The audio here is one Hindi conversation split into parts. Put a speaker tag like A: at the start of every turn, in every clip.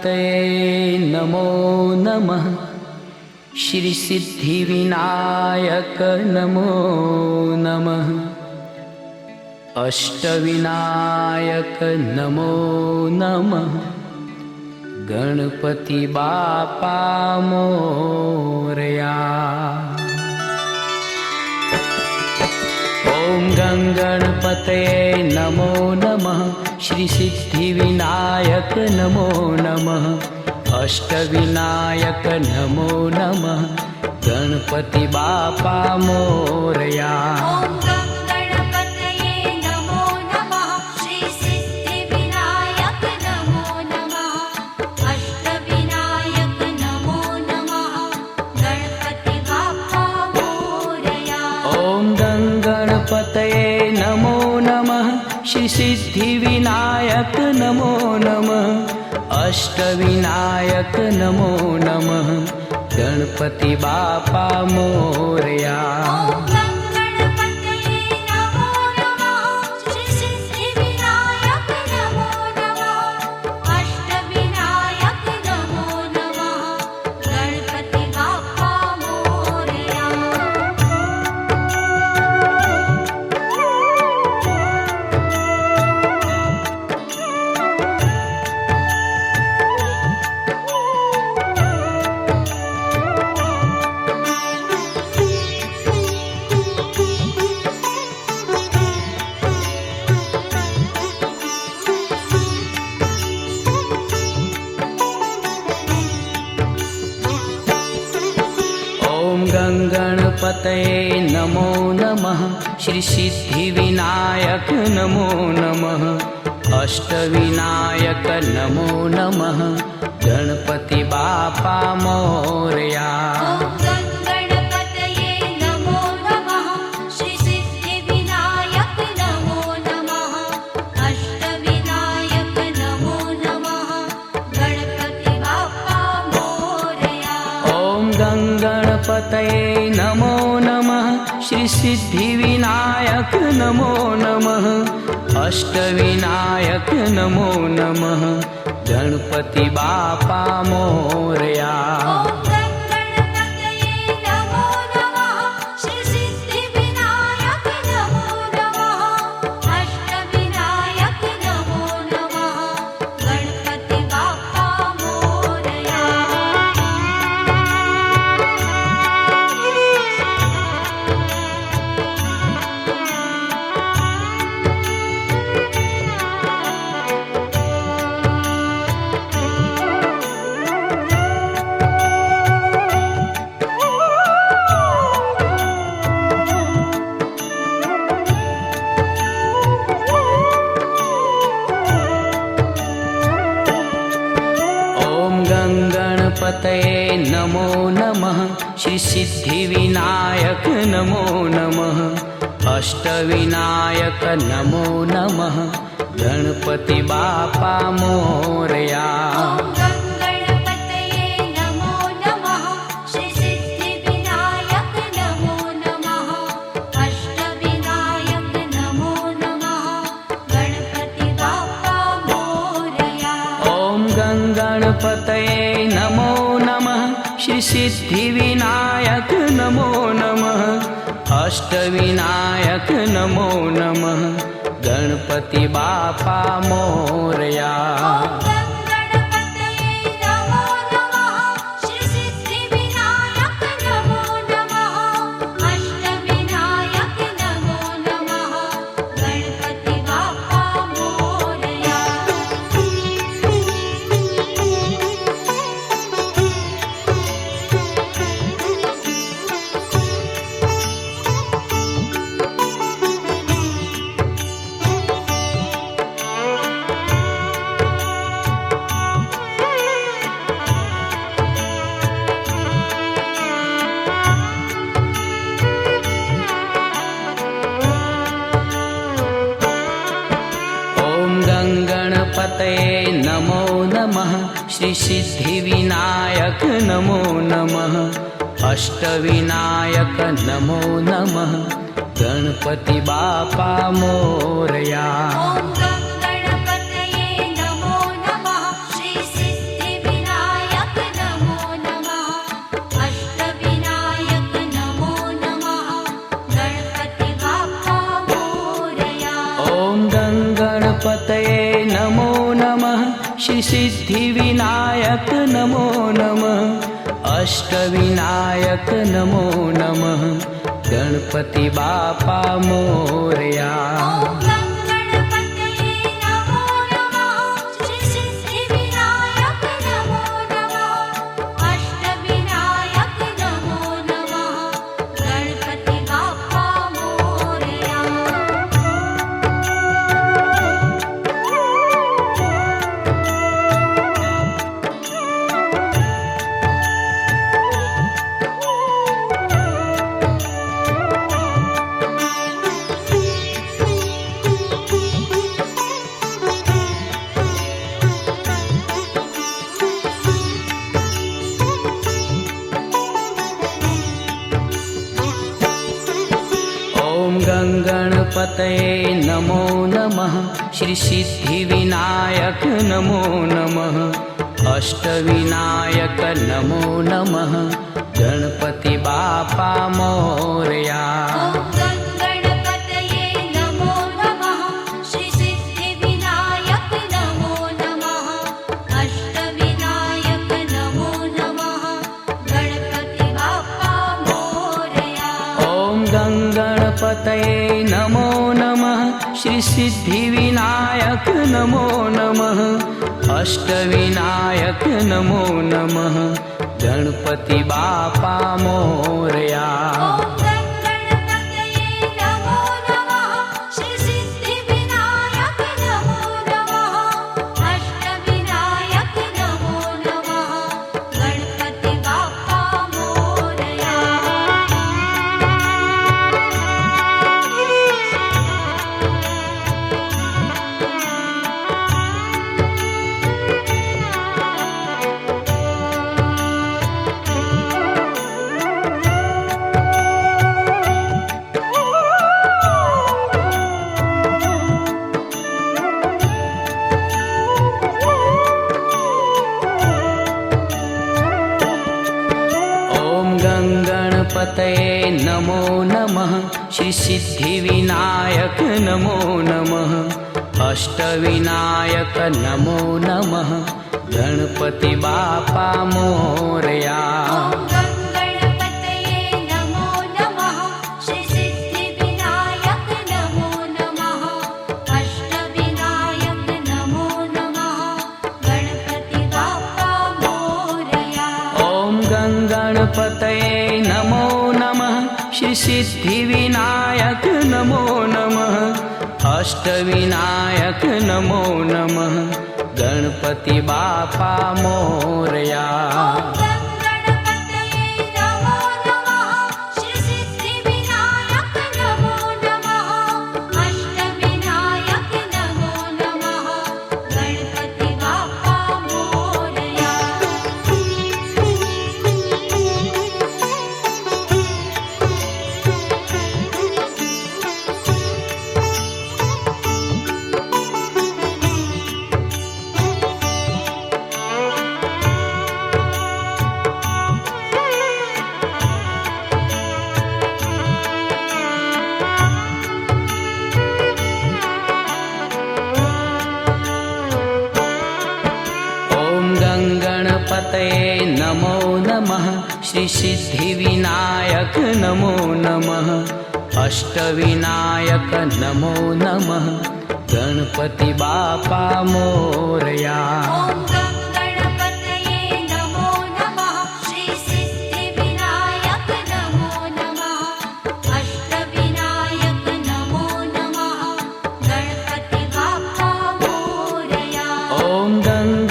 A: गणपतये नमो नमः। श्री सिद्धिविनायक नमो नमः। अष्टविनायक नमो नमः। गणपति बापा मोरया। ओम गणपतये नमो नमः। श्री सिद्धिविनायक नमो नमः। अष्टविनायक नमो नमः। गणपति बापा मोरया। गणपतये नमो नमः। श्री सिद्धिविनायक नमो नमः। अष्टविनायक नमो नमः। गणपति बापा मोरया। गणपतये नमो नमः। श्री सिद्धिविनायक नमो नमः। अष्टविनायक नमो नमः। गणपति बापा मोरया। गणपतये नमो नमः। श्री सिद्धिविनायक नमो नमः। अष्टविनायक नमो नमः। गणपति बापा मोरया। गणपतये नमो नमः। श्री सिद्धिविनायक नमो नमः। अष्टविनायक नमो नमः। गणपति बापा मोरया। गणपतये नमो नमः। श्री सिद्धिविनायक नमो नमः। अष्टविनायक नमो नमः। गणपति बापा मोरया। गणपतये नमो नमः। श्री सिद्धिविनायक नमो नमः। अष्टविनायक नमो नमः। गणपति बापा मोरया।
B: गणपतये नमो नमः। श्री सिद्धि
A: गणपतये नमो नमः श्री सिद्धिविनायक नमो नमः अष्टविनायक नमो नमः गणपति बापा मोरया। गणपतये नमो नमः श्री सिद्धिविनायक नमो नमः अष्टविनायक नमो नमः गणपति बापा मोरया। गणपतये नमो नमः श्री सिद्धिविनायक नमो नमः अष्टविनायक नमो नमः गणपति बापा मोरया। गणपतये नमो नमः श्री सिद्धिविनायक नमो नमः अष्टविनायक नमो नमः गणपति बापा मोरया। गणपतये नमो नमः श्री सिद्धिविनायक नमो नमः अष्टविनायक नमो नमः गणपति बापा मोरया। गणपतये नमो नमः श्री सिद्धिविनायक नमो नमः अष्टविनायक नमो नमः गणपति बापा मोरया।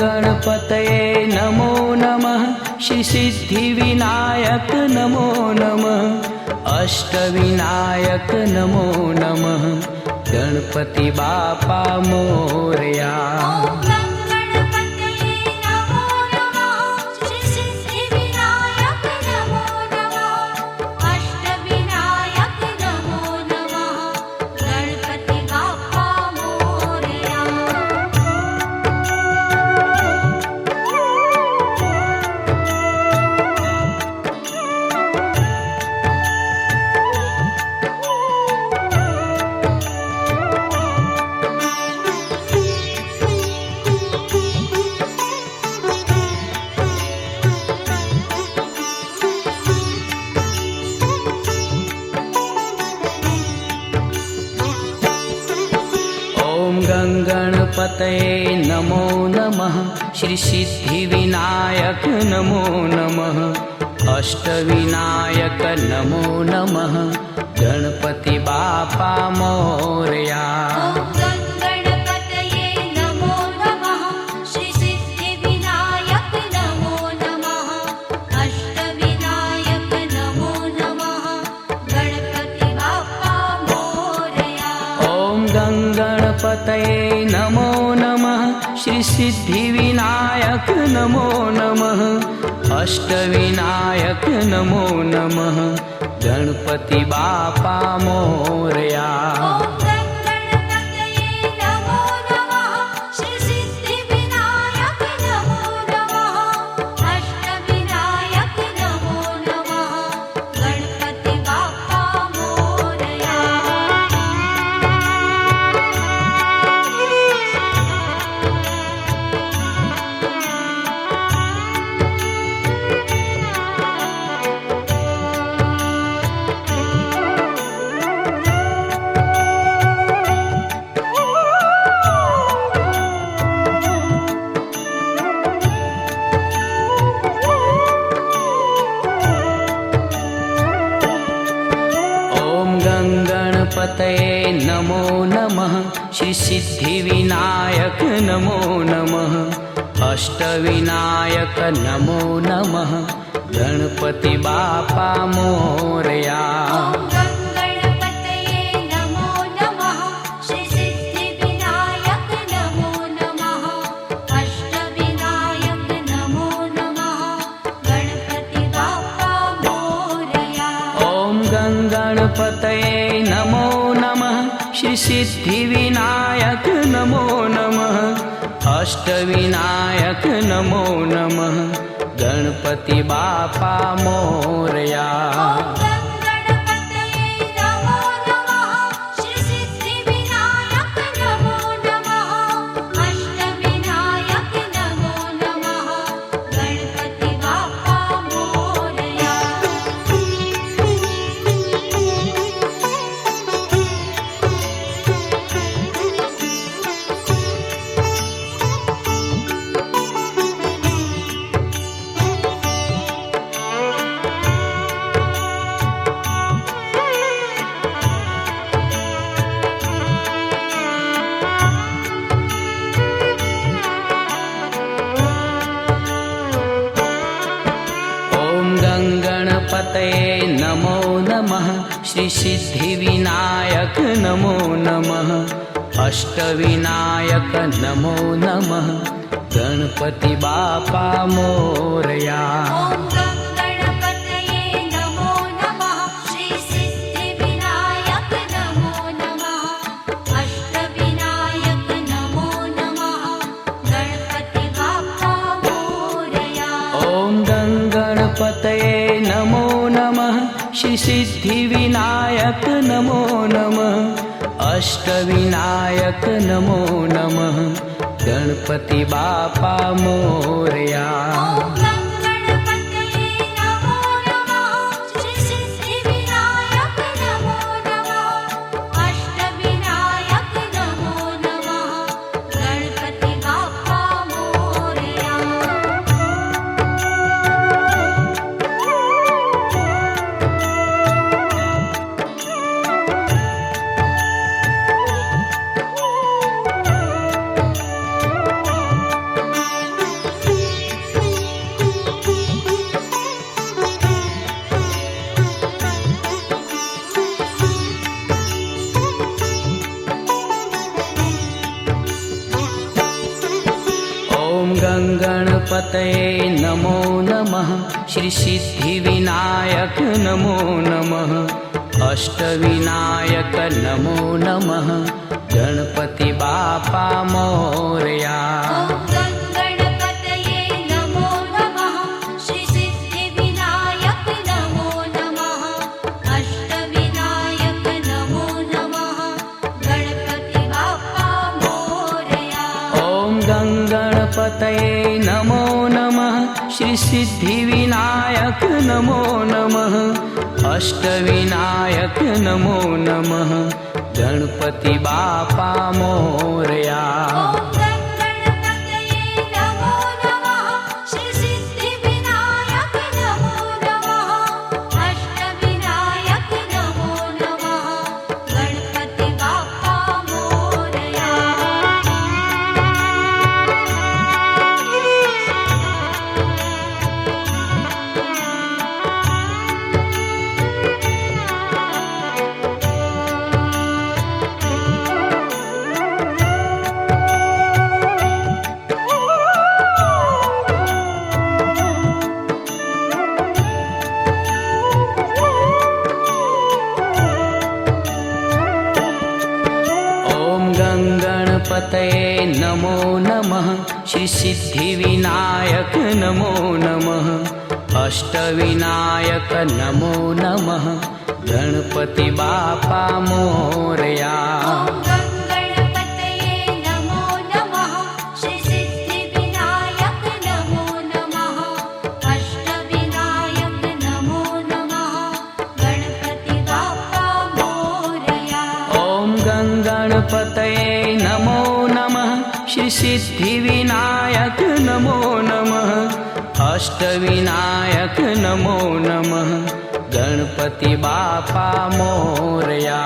A: गणपतये नमो नमः श्री सिद्धिविनायक नमो नमः अष्टविनायक नमो नमः गणपति बापा मोरया। गङ्गणपतये नमो नमः श्रीसिद्धिविनायक नमो नमः अष्टविनायक नमो नमः गणपति बापा मोरया। गणपतये नमो नमः श्रीसिद्धिविनायक नमो नमः अष्टविनायक नमो नमः गणपति बापा मोरया। गणपतये नमो नमः श्रीसिद्धिविनायक नमो नमः अष्टविनायक नमो नमः गणपति बापा मोरया। गणपतये नमो नमः श्रीसिद्धिविनायक नमो नमः अष्टविनायक नमो नमः गणपति बापा मोरया। गणपतये नमो नमः श्रीसिद्धिविनायक नमो नमः अष्टविनायक नमो नमः गणपति बापा मोरया। गणपतये नमो नमः श्रीसिद्धिविनायक नमो नमः अष्टविनायक नमो नमः गणपति बापा मोरया। गणपतये नमो नमः श्रीसिद्धिविनायक नमो नमः अष्टविनायक नमो नमः गणपति बापा मोरया। गणपतये नमो नमः श्रीसिद्धिविनायक नमो नमः अष्टविनायक नमो नमः गणपति बापा मोरया। गङ्गणपतये नमो नमः श्रीसिद्धिविनायक नमो नमः अष्टविनायक नमो नमः गणपति बापा मोरया।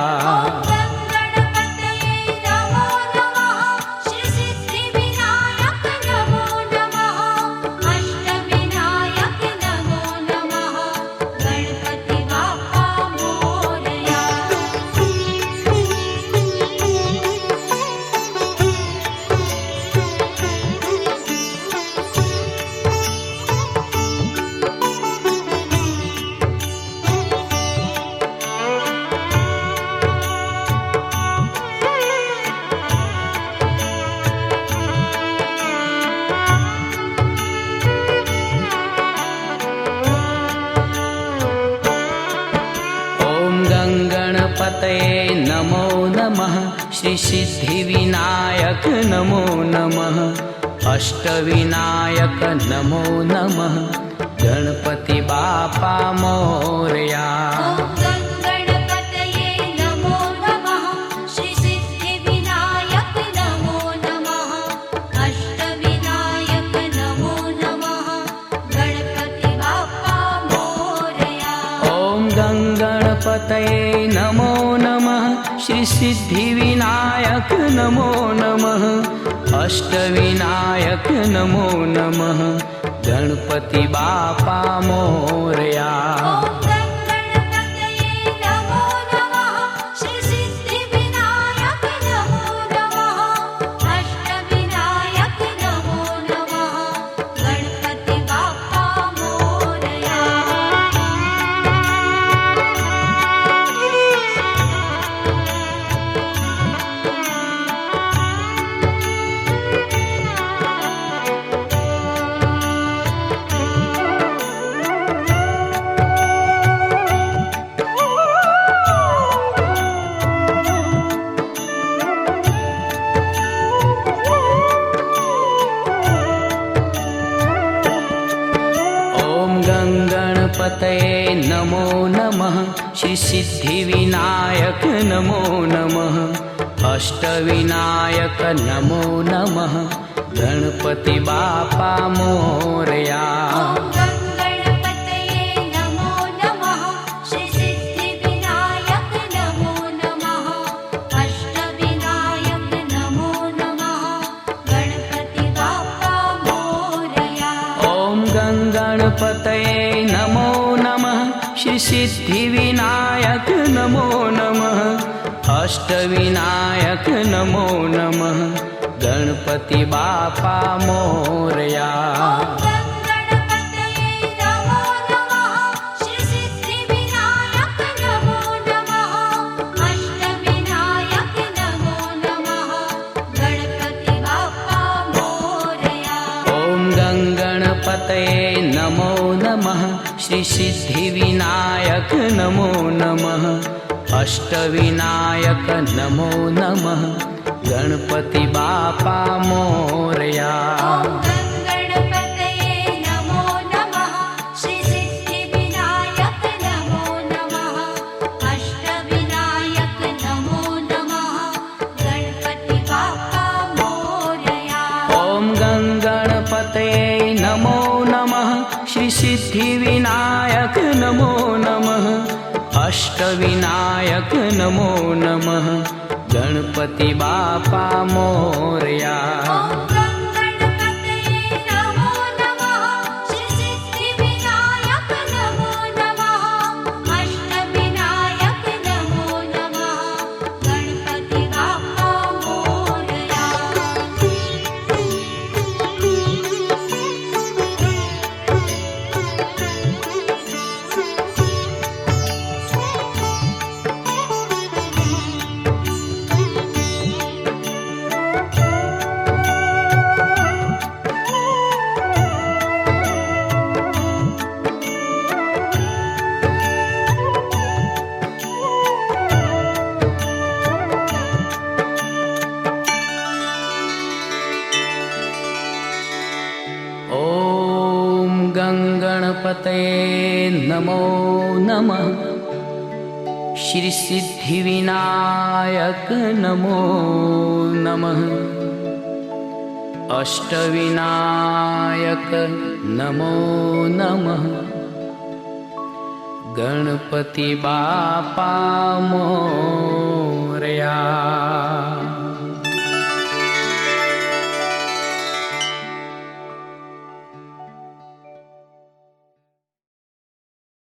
A: गणपतये नमो नमः श्रीसिद्धिविनायक नमो नमः अष्टविनायक नमो नमः गणपति बापा मोरया। गणपतये नमो नमः श्रीसिद्धिविनायक नमो नमः अष्टविनायक नमो नमः गणपति बापा मोरया। गणपतये नमो नमः श्रीसिद्धिविनायक नमो नमः अष्टविनायक नमो नमः गणपति बापा मोरया। गणपतये नमो नमः श्रीसिद्धिविनायक नमो नमः अष्टविनायक नमो नमः गणपति बापा मोरया। गणपतये नमो नमः श्रीसिद्धिविनायक नमो नमः अष्टविनायक नमो नमः गणपति बापा मोरया। गणपतये नमो नमः श्रीसिद्धिविनायक नमो नमः अष्टविनायक नमो नमः गणपति बापा मोरया। गणपतये नमो नमः श्रीसिद्धिविनायक नमो नमः अष्टविनायक नमो नमः गणपति बापा मोरया। गणपतये नमो नमः। श्री सिद्धिविनायक नमो नमः। अष्टविनायक नमो नमः। गणपति बापा मोरया।